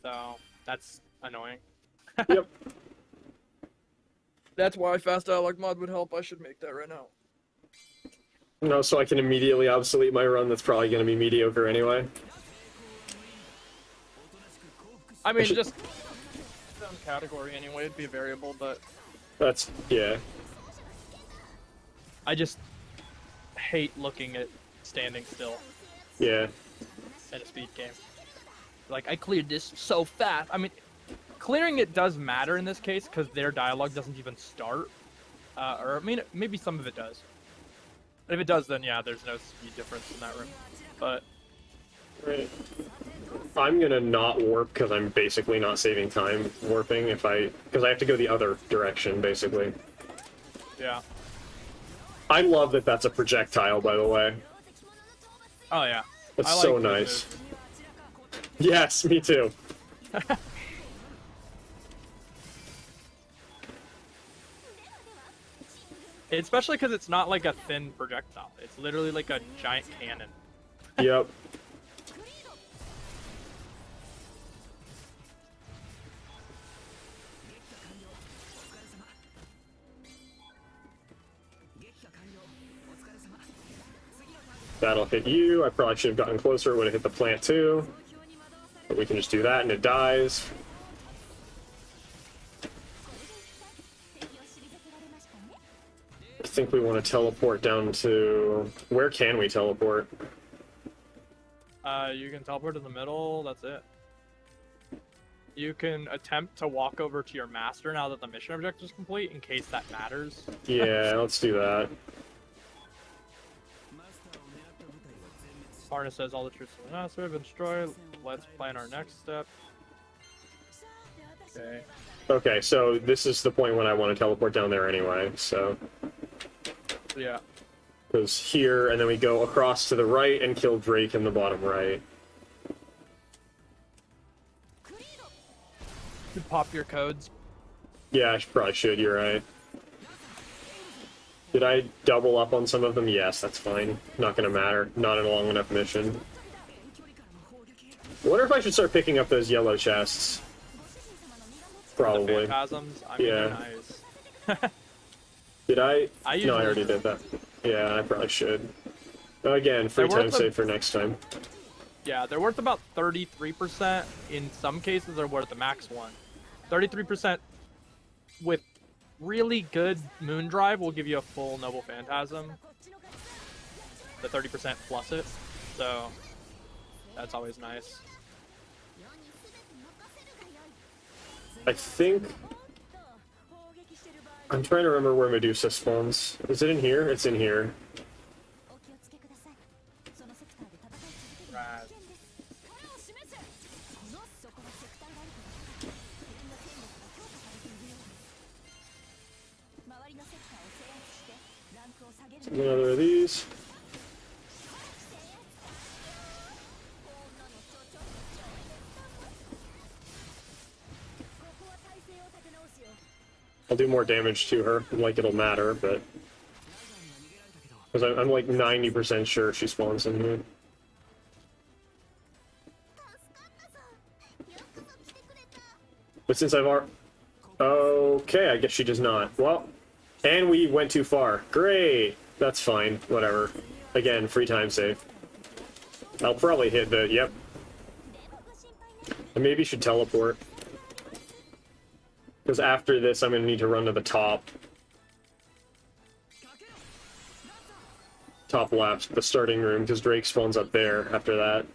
So that's annoying. Yep. That's why fast dialogue mod would help. I should make that right now. No, so I can immediately obsolete my run that's probably going to be mediocre anyway. I mean, just some category anyway. It'd be a variable, but That's, yeah. I just hate looking at standing still Yeah. in a speed game. Like, I cleared this so fast. I mean, clearing it does matter in this case because their dialogue doesn't even start. Or, I mean, maybe some of it does. If it does, then yeah, there's no speed difference in that room. But Right. I'm gonna not warp because I'm basically not saving time warping because I have to go the other direction, basically. yeah. I love that that's a projectile, by the way. Oh yeah. That's I like so the nice. move. Yes, me too. Especially because it's not like a thin projectile. It's literally like a giant cannon. Yep. That'll hit you. I probably should have gotten closer. It would have hit the plant too. But we can just do that and it dies. I think we want to teleport down to... Where can we teleport? You can teleport to the middle, that's it. You can attempt to walk over to your master now that the mission objective is complete, in case that matters. Yeah, let's do that. Arna says all the troops of the master have been destroyed. Let's plan our next step. Okay. Okay, so this is the point when I want to teleport down there anyway, so... Yeah. Goes here, and then we go across to the right and kill Drake in the bottom right. You pop your codes. Yeah, I probably should, you're right. Did I double up on some of them? Yes, that's fine. Not gonna matter. Not in a long enough mission. I wonder if I should start picking up those yellow chests. Probably. The phantasms. I mean, Yeah. they're nice. Did I? I No, I already usually- did that. Yeah, I probably should. Again, free They're time worth a- save for next time. Yeah, they're worth about 33%. In some cases, they're worth the max one. 33% with really good Moon Drive will give you a full Noble Phantasm. The 30% plus it. So, that's always nice. I think... I'm trying to remember where Medusa spawns. Is it in here? It's in here. Right. Another of these. I'll do more damage to her, like it'll matter, but... Because I'm like 90% sure she spawns in here. But since I've already... Okay, I guess she does not. Well, and we went too far. Great! That's fine, whatever. Again, free time save. I'll probably hit the... Yep. I maybe should teleport. Because after this, I'm going to need to run to the top. Top left, the starting room, because Drake spawns up there after that.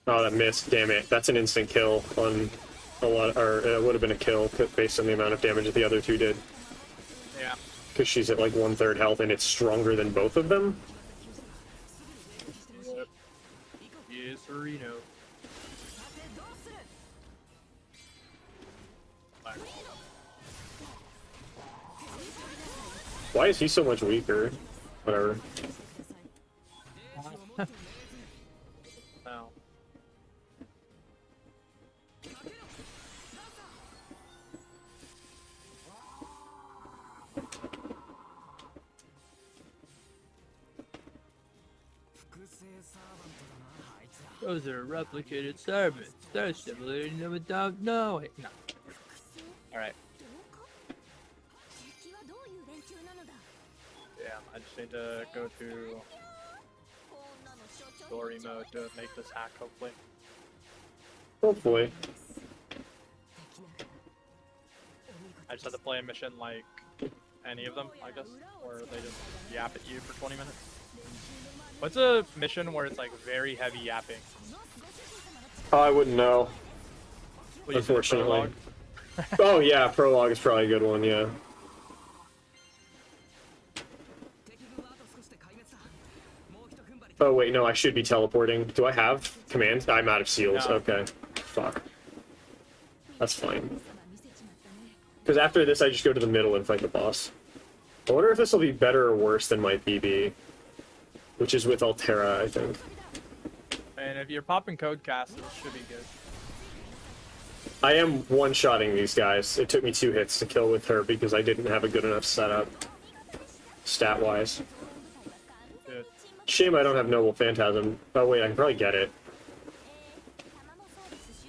Oh, that missed. Damn it. That's an instant kill on a lot, or it would have been a kill based on the amount of damage that the other two did. Yeah. Because she's at like 1/3 health and it's stronger than both of them. Yes, Reno. Why is he so much weaker? Whatever. No. Those are replicated servants. They're simulating them without knowing. No. Alright. Yeah, I just need to go to story mode to make this hack, hopefully. Hopefully. I just have to play a mission like any of them, I guess, or they just yap at you for 20 minutes. What's a mission where it's like very heavy yapping? Oh, I wouldn't know. What, you said Unfortunately. prologue? Oh yeah, prologue is probably a good one. Yeah. Oh wait, no, I should be teleporting. Do I have command? I'm out of seals. No. Okay. Fuck. That's fine. Because after this, I just go to the middle and fight the boss. I wonder if this will be better or worse than my PB, which is with Altera, I think. And if you're popping code cast, it should be good. I am one-shotting these guys. It took me 2 hits to kill with her because I didn't have a good enough setup, stat-wise. Good. Shame I don't have Noble Phantasm. Oh wait, I can probably get it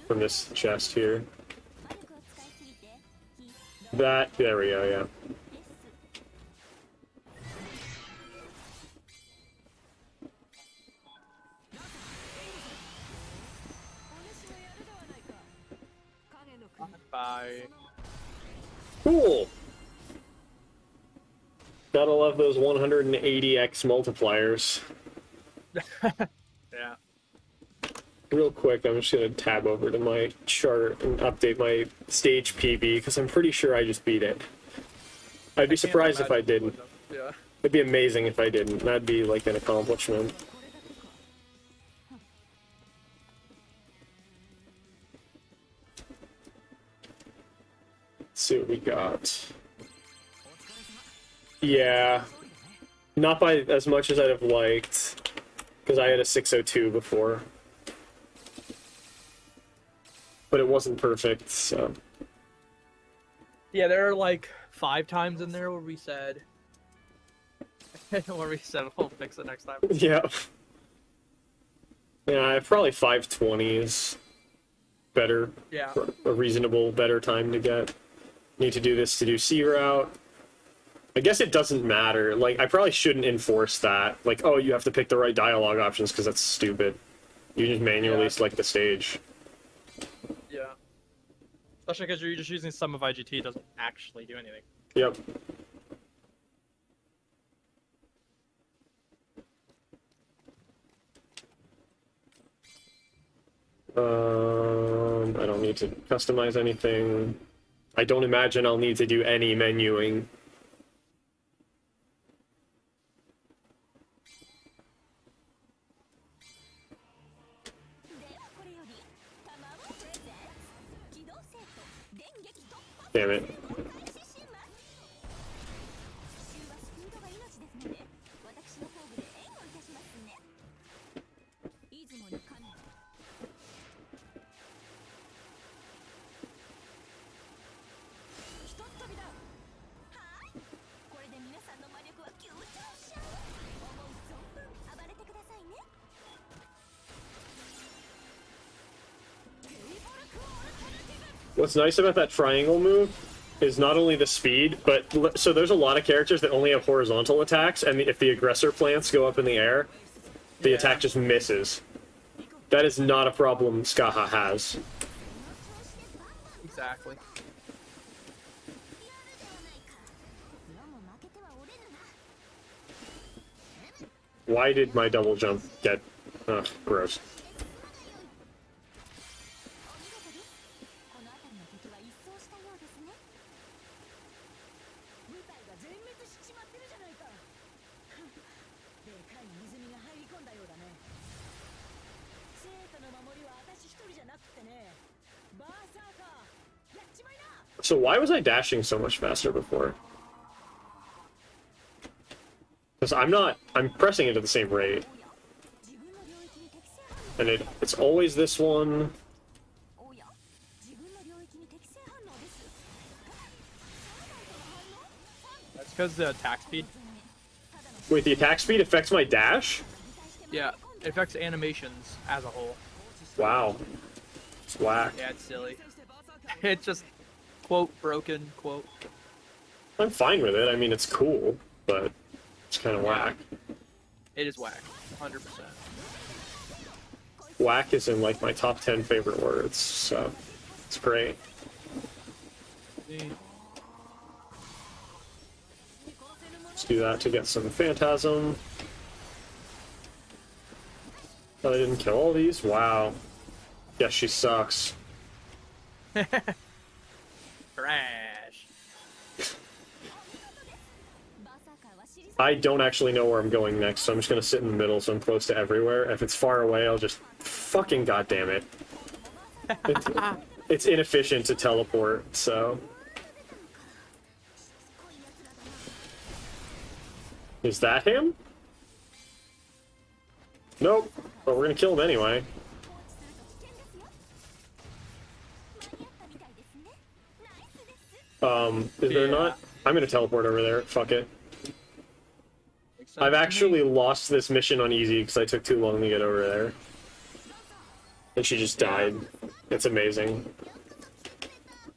from this chest here. There we go, yeah. Bye. Cool! Gotta love those 180x multipliers. Yeah. Real quick, I'm just gonna tab over to my chart and update my stage PB, because I'm pretty sure I just beat it. I'd be surprised if I didn't. Yeah. It'd be amazing if I didn't. That'd be like an accomplishment. Let's see what we got. Yeah. Not by as much as I'd have liked, because I had a 602 before. But it wasn't perfect, so... Yeah, there are like 5 times in there where we said we'll fix it next time. Yeah. Yeah, probably 520 is better. Yeah. A reasonable, better time to get. Need to do this to do C route. I guess it doesn't matter. Like, I probably shouldn't enforce that. Like, oh, you have to pick the right dialogue options, because that's stupid. You just manually select the stage. Yeah. Especially because you're just using some of IGT, it doesn't actually do anything. Yep. I don't need to customize anything. I don't imagine I'll need to do any menuing. Damn it. What's nice about that triangle move is not only the speed, but so there's a lot of characters that only have horizontal attacks, and if the aggressor plants go up in the air, the attack just misses. That is not a problem Skaha has. Exactly. Why did my double jump get... Ugh, gross. So why was I dashing so much faster before? Because I'm pressing it at the same rate. And it's always this one. That's because the attack speed. Wait, the attack speed affects my dash? Yeah. It affects animations as a whole. Wow. It's whack. Yeah, it's silly. It's just quote broken quote. I'm fine with it. I mean, it's cool, but it's kind of whack. It is whack, 100%. Whack is in like my top 10 favorite words, so it's great. Let's do that to get some Phantasm. But I didn't kill all these? Wow. Yeah, she sucks. Trash. I don't actually know where I'm going next, so I'm just gonna sit in the middle so I'm close to everywhere. If it's far away, I'll just... Fucking goddamn it. It's inefficient to teleport, so... Is that him? Nope. But we're gonna kill him anyway. Is there not? I'm gonna teleport over there. Fuck it. I've actually lost this mission on easy because I took too long to get over there. And she just died. It's amazing.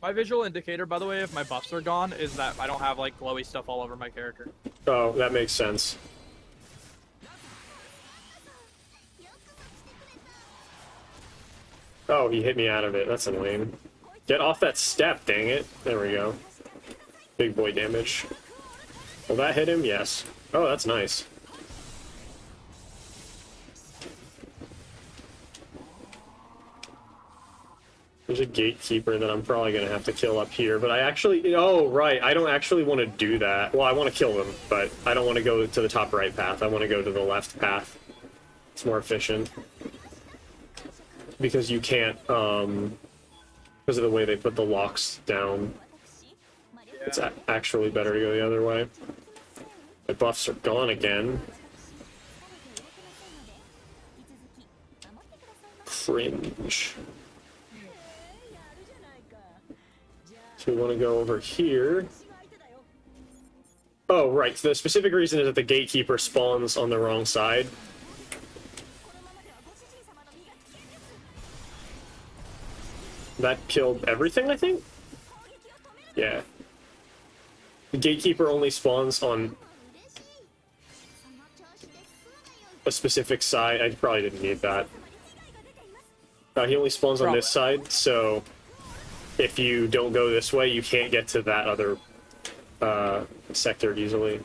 My visual indicator, by the way, if my buffs are gone, is that I don't have like glowy stuff all over my character. Oh, that makes sense. Oh, he hit me out of it. That's annoying. Get off that step, dang it. There we go. Big boy damage. Will that hit him? Yes. Oh, that's nice. There's a gatekeeper that I'm probably going to have to kill up here, but I actually... Oh, right. I don't actually want to do that. Well, I want to kill them, but I don't want to go to the top right path. I want to go to the left path. It's more efficient. Because you can't, because of the way they put the locks down. It's actually better to go the other way. My buffs are gone again. Cringe. So we want to go over here. Oh, right. So the specific reason is that the gatekeeper spawns on the wrong side. That killed everything, I think? Yeah. The gatekeeper only spawns on a specific side. I probably didn't need that. He only spawns on this side, so if you don't go this way, you can't get to that other sector easily.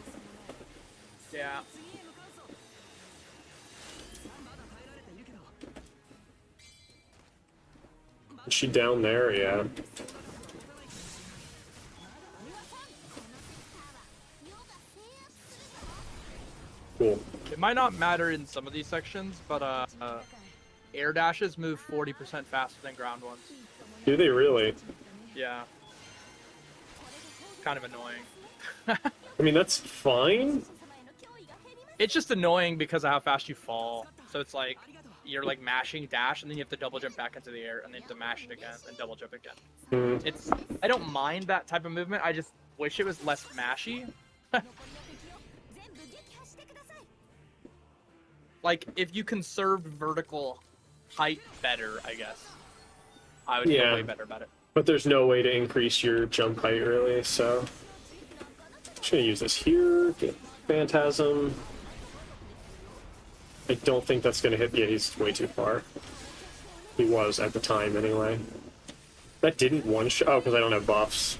Yeah. Is she down there? Yeah. Cool. It might not matter in some of these sections, but air dashes move 40% faster than ground ones. Do they really? Yeah. Kind of annoying. I mean, that's fine. It's just annoying because of how fast you fall. So it's like, you're like mashing dash, and then you have to double jump back into the air, and then you have to mash it again, and double jump again. It's, I don't mind that type of movement, I just wish it was less mashy. Like, if you conserved vertical height better, I guess, I would feel way better about it. But there's no way to increase your jump height, really, so... I'm just gonna use this here, get Phantasm. I don't think that's gonna hit... Yeah, he's way too far. He was, at the time, anyway. That didn't one-shot... Oh, because I don't have buffs.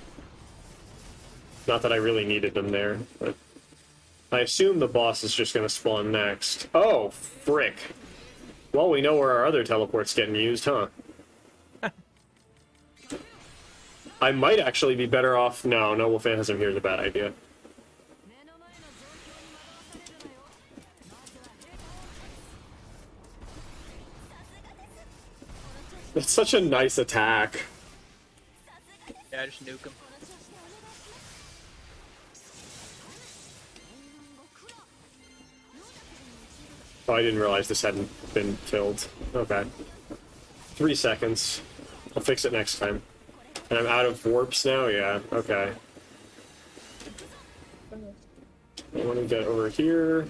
Not that I really needed them there, but... I assume the boss is just gonna spawn next. Oh, frick. Well, we know where our other teleport's getting used, huh? I might actually be better off... No, Noble Phantasm here is a bad idea. It's such a nice attack. Yeah, just nuke him. Oh, I didn't realize this hadn't been killed. Okay. 3 seconds. I'll fix it next time. And I'm out of warps now? Yeah, okay. I want to get over here.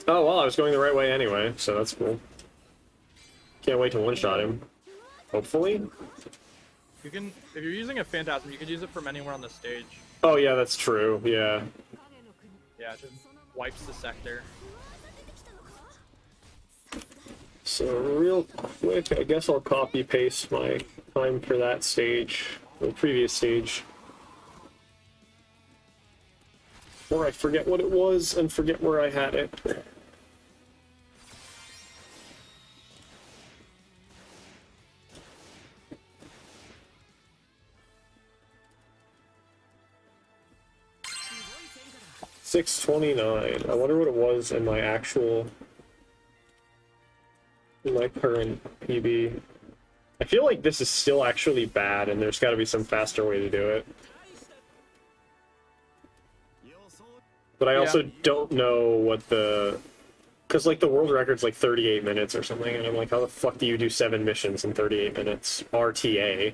Oh, well, I was going the right way anyway, so that's cool. Can't wait to one-shot him. Hopefully. You can, if you're using a Phantasm, you can use it from anywhere on the stage. Oh, yeah, that's true, yeah. Yeah, it just wipes the sector. So real quick, I guess I'll copy-paste my time for that stage, the previous stage. Or I forget what it was and forget where I had it. $629. I wonder what it was in my actual, in my current PB. I feel like this is still actually bad, and there's got to be some faster way to do it. But I also don't know what the... Because, like, the world record's, like, 38 minutes or something, and I'm like, how the fuck do you do 7 missions in 38 minutes? RTA.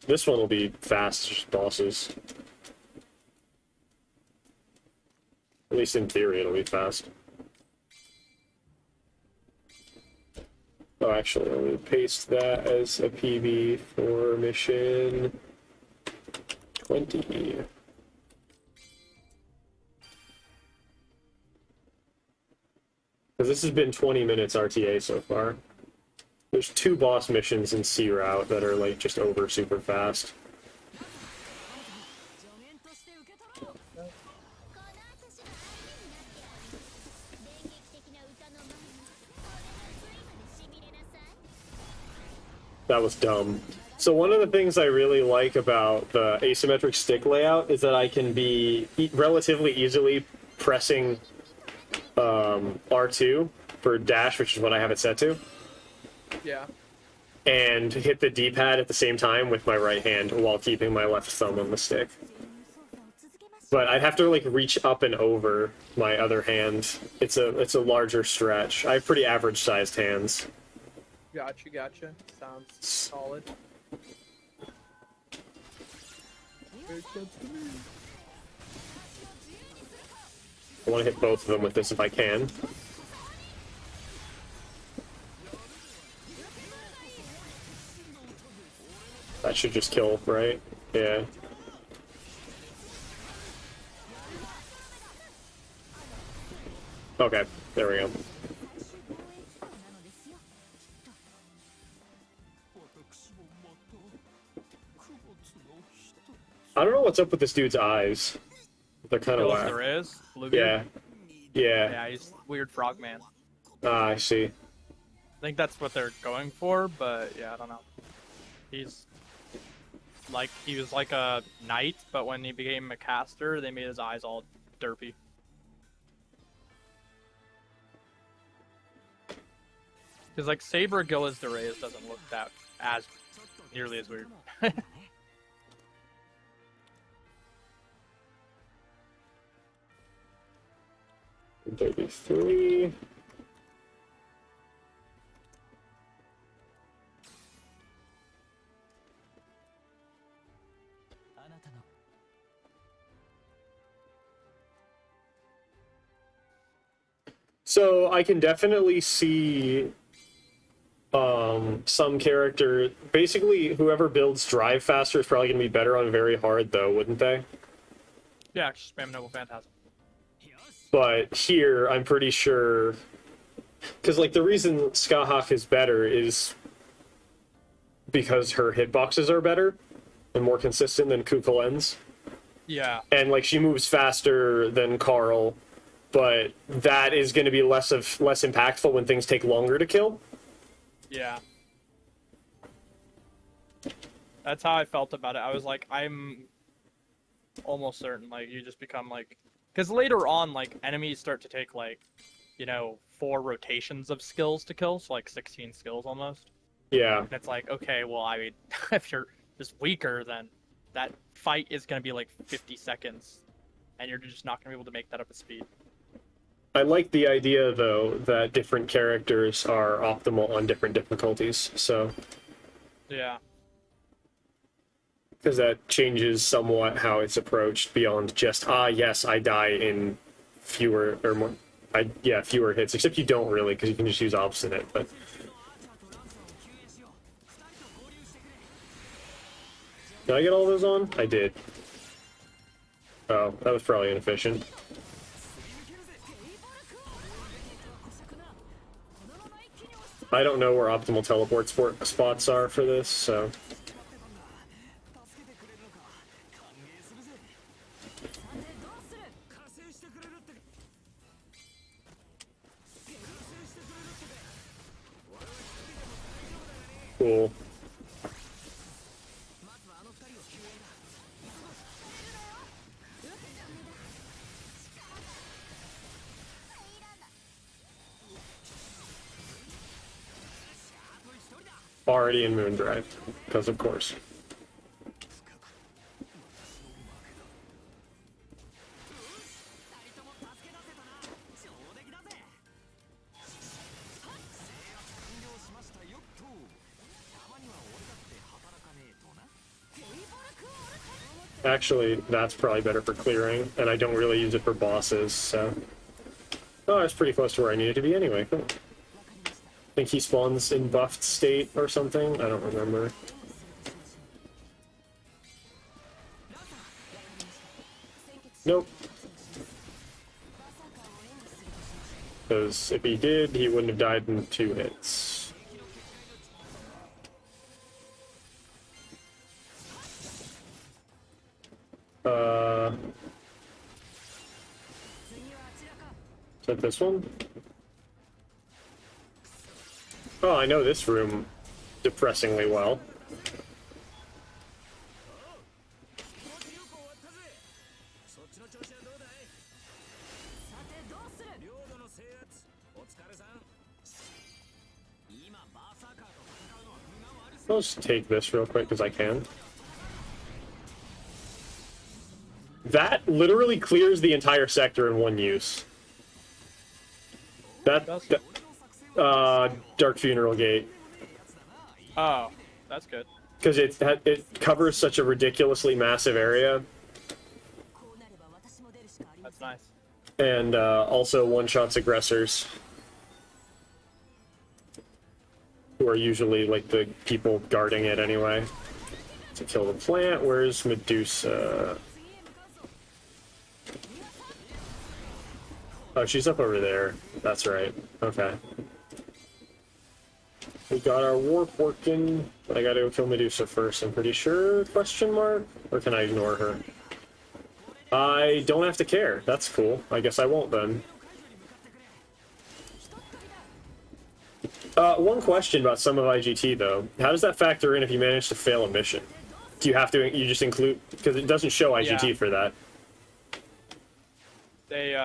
This one will be fast bosses. At least in theory, it'll be fast. Oh, actually, let me paste that as a PB for mission 20. Because this has been 20 minutes RTA so far. There's 2 boss missions in C route that are like just over super fast. That was dumb. So one of the things I really like about the asymmetric stick layout is that I can be relatively easily pressing R2 for dash, which is what I have it set to. Yeah. And hit the D-pad at the same time with my right hand while keeping my left thumb on the stick. But I'd have to like reach up and over my other hand. It's a larger stretch. I have pretty average sized hands. Gotcha. Sounds solid. Makes sense to me. I want to hit both of them with this if I can. That should just kill, right? Yeah. Okay, there we go. I don't know what's up with this dude's eyes. They're kind of If whack. there is, Bluebeard? Yeah. Yeah. Yeah, he's weird frogman. Ah, I see. I think that's what they're going for, but yeah, I don't know. He's like, he was like a knight, but when he became a caster, they made his eyes all derpy. Because like Saber Gilles de Reyes doesn't look that as nearly as weird. 33. So I can definitely see some character, basically whoever builds drive faster is probably going to be better on very hard though, wouldn't they? Yeah, just spam Noble Phantasm. But here, I'm pretty sure, because like the reason Skahak is better is because her hitboxes are better and more consistent than Kukulens. Yeah. And like she moves faster than Carl, but that is going to be less impactful when things take longer to kill. Yeah. That's how I felt about it. I was like, I'm almost certain, like, you just become, like... Because later on, like, enemies start to take, like, you know, 4 rotations of skills to kill, so, like, 16 skills almost. Yeah. And it's like, okay, well, I mean, if you're just weaker, then that fight is going to be, like, 50 seconds, and you're just not going to be able to make that up at speed. I like the idea, though, that different characters are optimal on different difficulties, so... Yeah. Because that changes somewhat how it's approached beyond just, yes, I die in fewer, or more, fewer hits. Except you don't really, because you can just use obstinate, but... Did I get all those on? I did. Oh, that was probably inefficient. I don't know where optimal teleport spots are for this, so... Cool. Already in Moondrive, because of course. Actually, that's probably better for clearing, and I don't really use it for bosses, so... Oh, that's pretty close to where I needed to be anyway. Cool. I think he spawns in buffed state or something. I don't remember. Nope. Because if he did, he wouldn't have died in 2 hits. Is that this one? Oh, I know this room depressingly well. I'll just take this real quick because I can. That literally clears the entire sector in one use. Dark Funeral Gate. Oh, that's good. Because it covers such a ridiculously massive area. That's nice. And also one-shots aggressors. Who are usually like the people guarding it anyway. To kill the plant, where's Medusa? Oh, she's up over there. That's right. Okay. We got our warp working, but I gotta go kill Medusa first, I'm pretty sure, question mark? Or can I ignore her? I don't have to care. That's cool. I guess I won't then. One question about some of IGT though. How does that factor in if you manage to fail a mission? Do you have to, you just include, because it doesn't show IGT for that. They,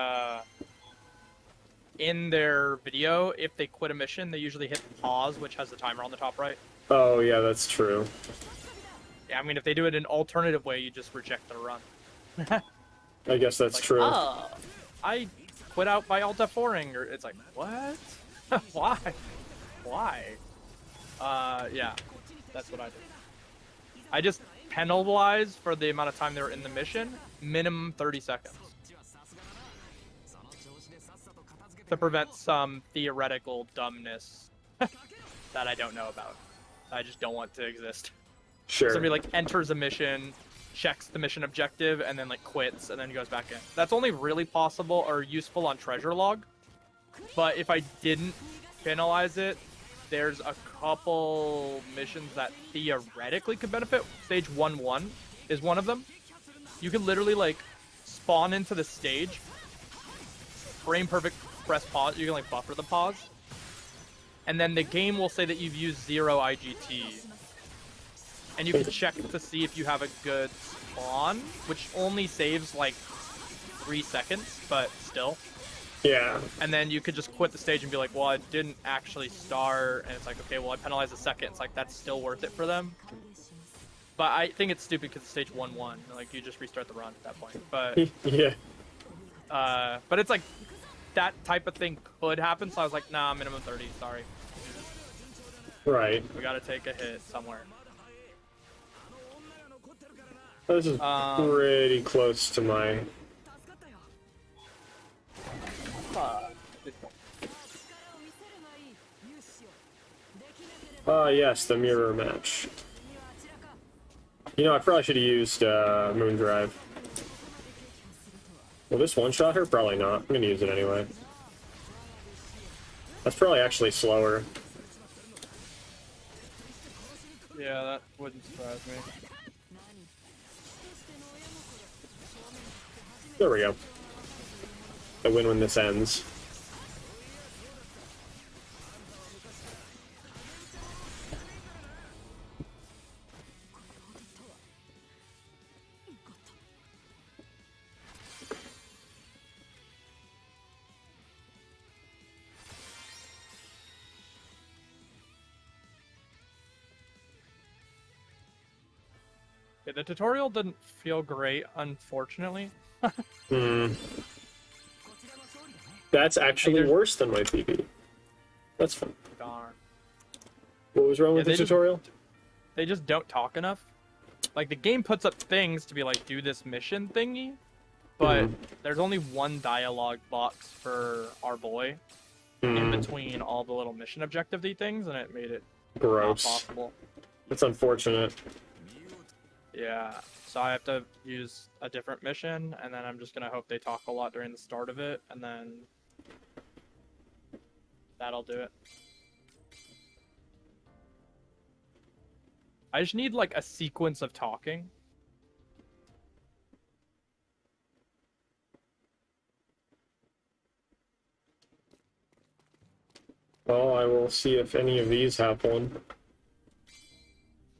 in their video, if they quit a mission, they usually hit pause, which has the timer on the top right. Oh, yeah, that's true. Yeah, I mean, if they do it an alternative way, you just reject their run. I guess that's like, true. Oh, I quit out by Alt F4ing, or it's like, what? Why? Why? Yeah, that's what I do. I just penalize for the amount of time they were in the mission, minimum 30 seconds. To prevent some theoretical dumbness that I don't know about. I just don't want to exist. Sure. Somebody like enters a mission, checks the mission objective, and then like quits, and then goes back in. That's only really possible or useful on treasure log. But if I didn't penalize it, there's a couple missions that theoretically could benefit. Stage 1-1 is one of them. You could literally like spawn into the stage, frame perfect, press pause. You can like buffer the pause, and then the game will say that you've used 0 IGT, and you can check to see if you have a good spawn, which only saves like 3 seconds, but still. Yeah. And then you could just quit the stage and be like, well, I didn't actually start, and it's like, okay, well, I penalized a second. It's like, that's still worth it for them. But I think it's stupid because it's stage 1-1. Like, you just restart the run at that point. But yeah. But it's like, that type of thing could happen, so I was like, nah, minimum 30, sorry. Right. We gotta take a hit somewhere. This is pretty close to my... Yes, the mirror match. You know, I probably should have used Moon Drive. Will this one-shot her? Probably not. I'm gonna use it anyway. That's probably actually slower. Yeah, that wouldn't surprise me. There we go. I win when this ends. Yeah, the tutorial didn't feel great, unfortunately. That's actually worse than my PB. That's fun. Darn. What was wrong with the tutorial? They just don't talk enough. Like, the game puts up things to be like, do this mission thingy, but there's only one dialogue box for our boy in between all the little mission objective-y things, and it made it gross. Not possible. That's unfortunate. Yeah, so I have to use a different mission, and then I'm just gonna hope they talk a lot during the start of it, and then that'll do it. I just need, like, a sequence of talking. Well, I will see if any of these have one.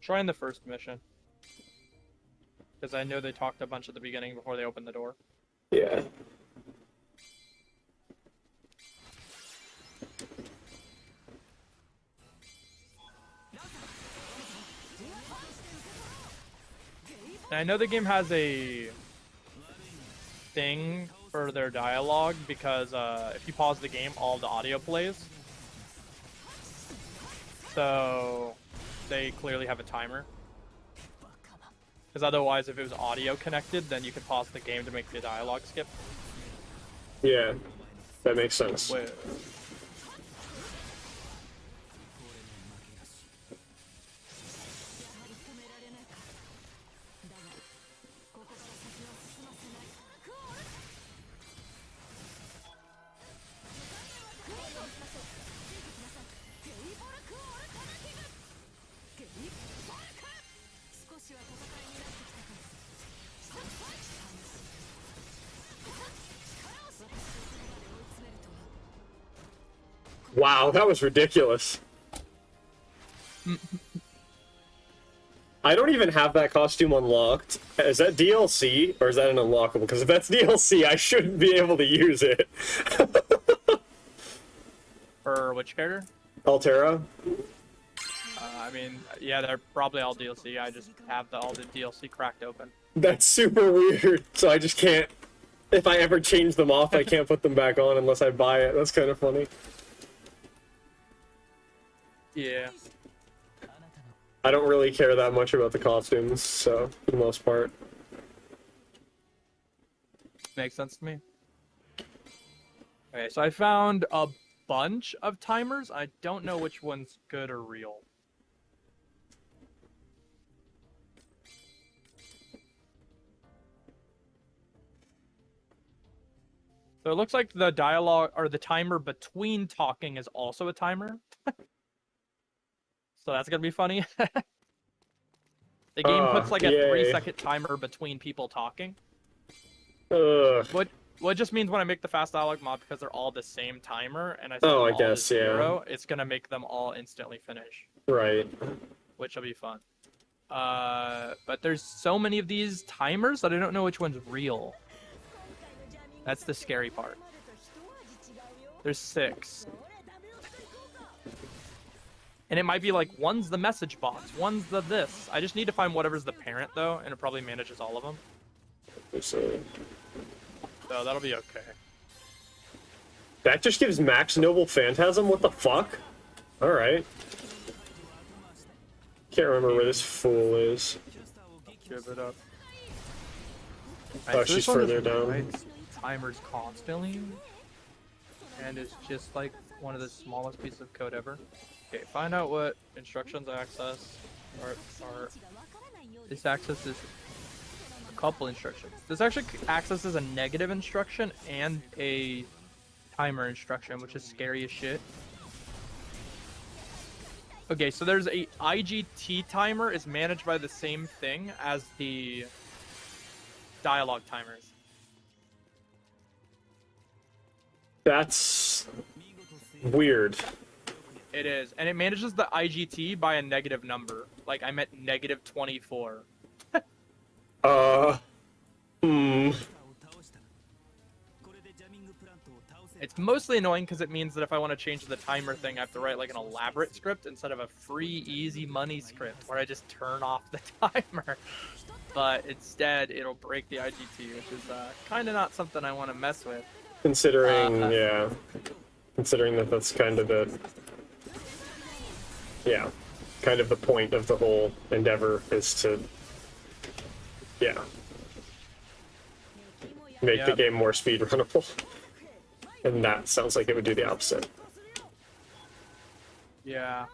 Try in the first mission. Because I know they talked a bunch at the beginning before they opened the door. Yeah. And I know the game has a thing for their dialogue because if you pause the game, all of the audio plays. So they clearly have a timer. Because otherwise, if it was audio connected, then you could pause the game to make the dialogue skip. Yeah, that makes sense. Wait. Wow, that was ridiculous. I don't even have that costume unlocked. Is that DLC, or is that an unlockable? Because if that's DLC, I shouldn't be able to use it. For which character? Altera? I mean, yeah, they're probably all DLC. I just have all the DLC cracked open. That's super weird, so I just can't... If I ever change them off, I can't put them back on unless I buy it. That's kind of funny. Yeah. I don't really care that much about the costumes, so, for the most part. Makes sense to me. Okay, so I found a bunch of timers. I don't know which one's good or real. So it looks like the dialogue, or the timer between talking is also a timer. So that's gonna be funny. The game puts like a 3-second timer between people talking. What just means when I make the fast dialogue mod, because they're all the same timer, and I set them all to 0, it's gonna make them all instantly finish. Right. Which will be fun. But there's so many of these timers that I don't know which one's real. That's the scary part. There's 6. And it might be like, one's the message box, one's the this. I just need to find whatever's the parent, though, and it probably manages all of them. So that'll be okay. That just gives Max Noble Phantasm? What the fuck? Alright. Can't remember where this fool is. Give it up. Right, Oh, so she's this one further down. writes timers constantly, and it's just like one of the smallest pieces of code ever. Okay, find out what instructions access are. This accesses a couple instructions. This actually accesses a negative instruction and a timer instruction, which is scary as shit. Okay, so there's a IGT timer is managed by the same thing as the dialogue timers. That's weird. It is, and it manages the IGT by a negative number. Like I'm at negative 24. Hmm. It's mostly annoying because it means that if I want to change the timer thing, I have to write like an elaborate script instead of a free, easy money script where I just turn off the timer. But instead, it'll break the IGT, which is kind of not something I want to mess with. Considering, yeah. Considering that that's kind of the... Yeah. Kind of the point of the whole endeavor is to... Yeah. Make the Yep. game more speedrunnable. And that sounds like it would do the opposite. Yeah.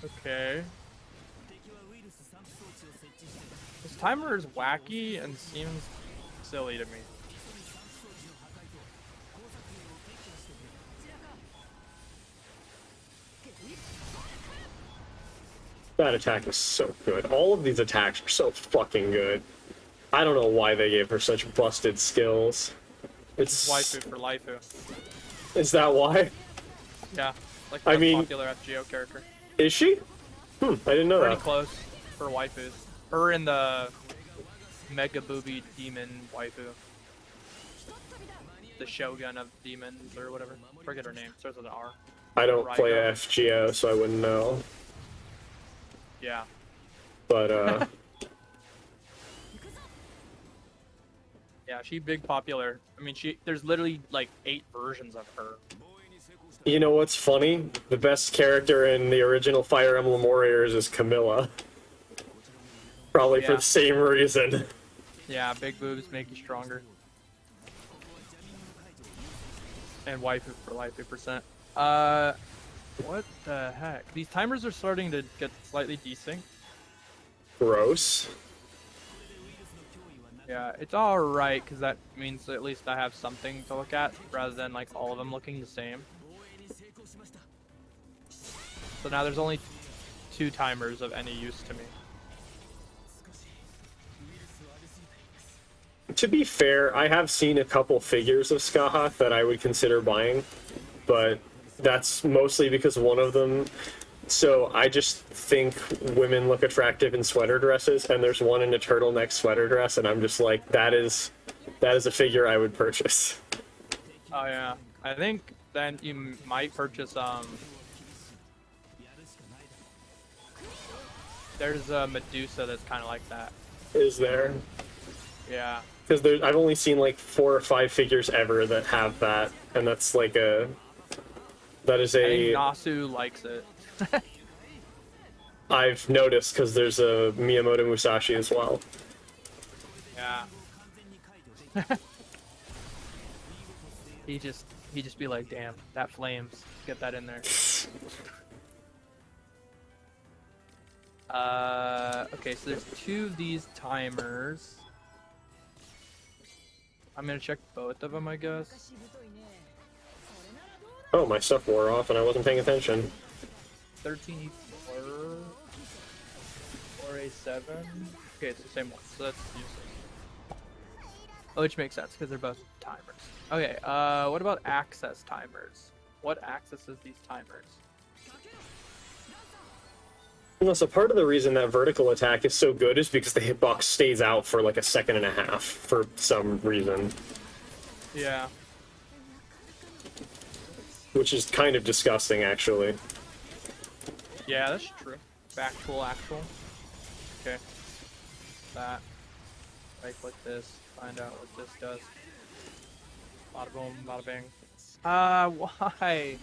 Okay. This timer is wacky and seems silly to me. That attack is so good. All of these attacks are so fucking good. I don't know why they gave her such busted skills. It's... Waifu for Laifu. Is that why? Yeah. Like I the most mean- popular FGO character. Is she? I didn't know Pretty that. close for waifus. Her and the Mega Booby Demon waifu. The Shogun of Demons or whatever. Forget her name. Starts with an R. I don't play Raigo. FGO, so I wouldn't know. Yeah. But, Yeah, she big popular. I mean, there's literally like 8 versions of her. you know what's funny? The best character in the original Fire Emblem Warriors is Camilla. Probably for Yeah. the same reason. Yeah, big boobs make you stronger. And waifu for life, 8%. What the heck? These timers are starting to get slightly desynced. Gross. Yeah, it's alright, because that means at least I have something to look at, rather than like all of them looking the same. So now there's only 2 timers of any use to me. To be fair, I have seen a couple figures of Skaha that I would consider buying, but that's mostly because one of them... So I just think women look attractive in sweater dresses, and there's one in a turtleneck sweater dress, and I'm just like, that is a figure I would purchase. Oh yeah, I think then you might purchase there's a Medusa that's kind of like that. Is there? Yeah. Because I've only seen like 4 or 5 figures ever that have that, and that's like a... That is I think a... Nasu likes it. I've noticed, because there's a Miyamoto Musashi as well. Yeah. he just be like, damn, that flames. Get that in there. Okay, so there's 2 of these timers. I'm gonna check both of them, I guess. Oh, my stuff wore off and I wasn't paying attention. 13E4 or A7. Okay, it's the same one, so that's useless. Which makes sense because they're both timers. Okay, what about access timers? What accesses these timers? No, so part of the reason that vertical attack is so good is because the hitbox stays out for like a second and a half for some reason. Yeah. Which is kind of disgusting, actually. Yeah, that's true. Actual. Okay. That. Right click this. Find out what this does. Bada boom, bada bing. Why?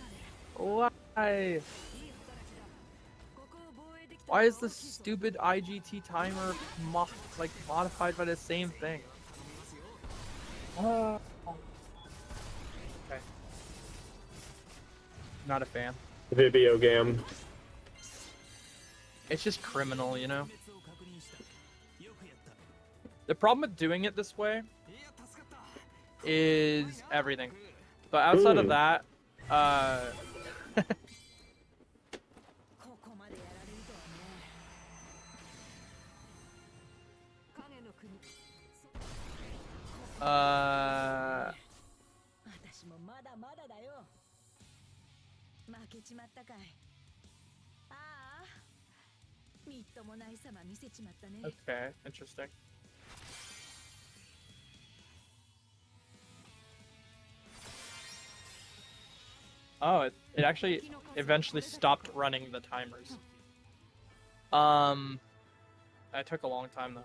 Why? Why is this stupid IGT timer modified by the same thing? Okay. Not a fan. Vibiogam. It's just criminal, you know? The problem with doing it this way is everything. But outside of that, ここまでやられるとはね。影の国。私もまだまだだよ。負けちまったかい。ああ、みっともない様見せちまったね。 okay, interesting. Oh, it actually eventually stopped running the timers. That took a long time though.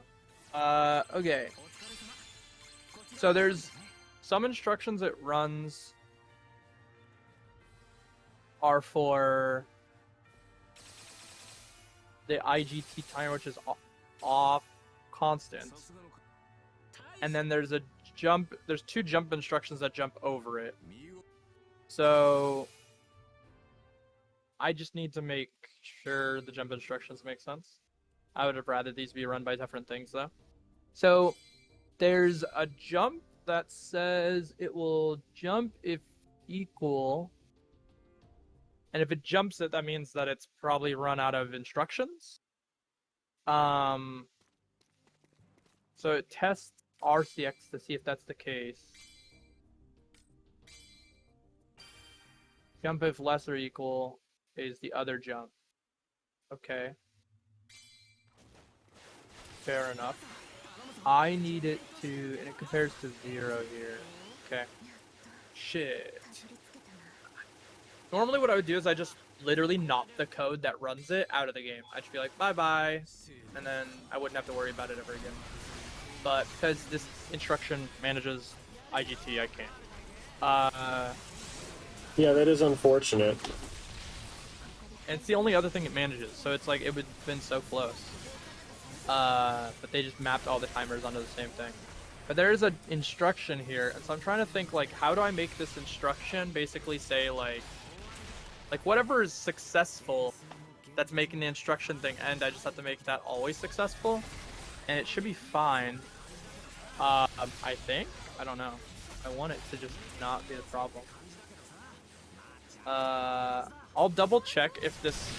Okay. So there's some instructions it runs are for the IGT timer, which is off constant. And then there's two jump instructions that jump over it. So I just need to make sure the jump instructions make sense. I would have rather these be run by different things though. So there's a jump that says it will jump if equal. And if it jumps it, that means that it's probably run out of instructions. So it tests RCX to see if that's the case. Jump if less or equal is the other jump. Okay. Fair enough. I need it to, and it compares to 0 here. Okay. Shit. Normally what I would do is I just literally knock the code that runs it out of the game. I'd just be like, bye-bye, and then I wouldn't have to worry about it ever again. But because this instruction manages IGT, I can't. Yeah, that is unfortunate. And it's the only other thing it manages, so it's like it would have been so close. But they just mapped all the timers onto the same thing. But there is an instruction here, and so I'm trying to think, like, how do I make this instruction basically say, like whatever is successful that's making the instruction thing end, I just have to make that always successful, and it should be fine. I think? I don't know. I want it to just not be a problem. I'll double check if this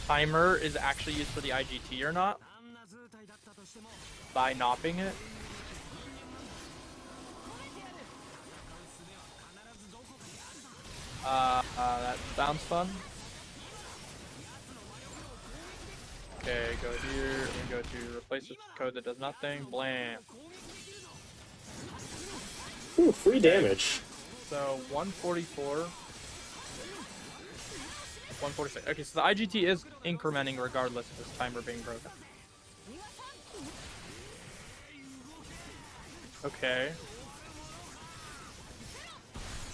timer is actually used for the IGT or not by knopping it. That sounds fun. Okay, go here, and go to replace this code that does nothing. Blam. Ooh, free damage. So 144. 146. Okay, so the IGT is incrementing regardless of this timer being broken. Okay.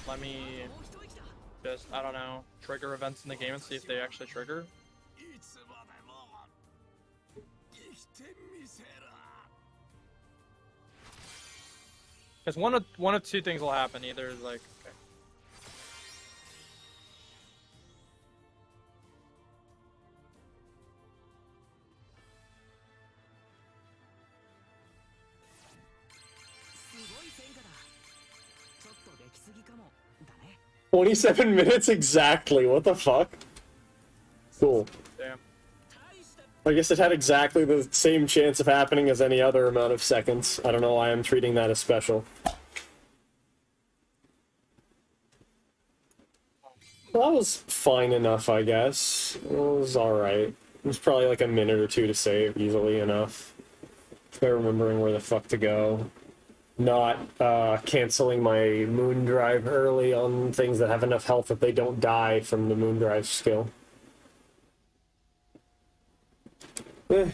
Let me just, I don't know, trigger events in the game and see if they actually trigger. Because one of two things will happen. Either like, okay. "27 minutes exactly, what the fuck?" Cool. Damn. I guess it had exactly the same chance of happening as any other amount of seconds. I don't know why I'm treating that as special. Well, that was fine enough, I guess. It was alright. It was probably like a minute or two to save, easily enough. By remembering where the fuck to go. Not canceling my moon drive early on things that have enough health that they don't die from the moon drive skill. Eh.